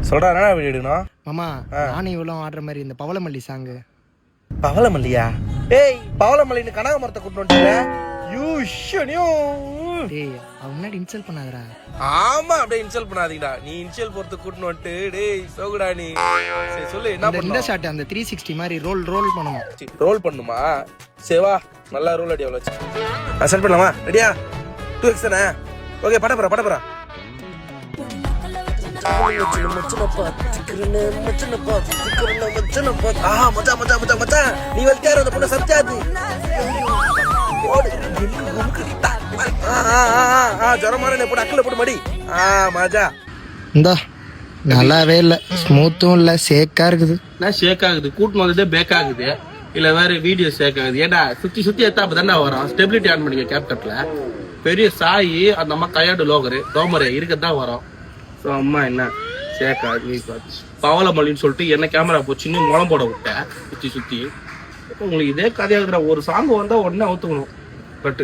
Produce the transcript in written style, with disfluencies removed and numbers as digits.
சொல்றா என்ன வீடியோ எடுக்கணும் மாமா நானும் இவ்வளோ ஆடுற மாதிரி இந்த பவளமல்லி சாங்கு. பவளமல்லியா? ஏய் பவளமல்லின்னு கனக மரத்தை கூட்டு வந்துட்டீங்க. டேய் அவன் முன்னாடி இன்சல்ட் பண்ணாதடா. ஆமா அப்படியே இன்சல்ட் பண்ணாதீங்கடா. நீ இன்சல் போறது கூட்டு வந்துட்டு டேய் சோகுடா நீ. சரி சொல்லு என்ன பண்ணணும்? இந்த ஷாட் அந்த 360 மாதிரி ரோல் பண்ணணும். ரோல் பண்ணுமா? சரி வா நல்லா ரோல் அடி அவ்வளோ. செட் பண்ணலாமா? ரெடியா? 2x தானே? ஓகே பட போறா. நீ வெல்கார அந்த பொண்ணு சத்யாது ஜரமான போட்டு அக்கல போட்டு மடி மஜா. இந்தா நல்லாவே இல்லை, ஸ்மூத்தும் இல்லை, ஷேக்கா இருக்குது. நான் ஷேக் ஆகுது, கூட்டு வந்ததே பேக் ஆகுது, இல்ல வேற வீடியோ ஷேக் ஆகுது. ஏடா சுத்தி எத்தா அப்பதானே வரும். ஸ்டெபிலிட்டி ஆன் பண்ணிக்க கேப்கட்ல. பெரிய சாயி அந்த அம்மா கையாடு டோமரே இருக்கதான் வரும். ஸோ அம்மா என்ன ஷேக் ஆகுது. பவளமல்லின்னு சொல்லிட்டு என்ன கேமரா போச்சுன்னு முளம் போட விட்டேன் சுத்தி. உங்களுக்கு இதே கதையாகுற ஒரு சாங் வந்தா உடனே அவுத்துக்கணும் பட்டு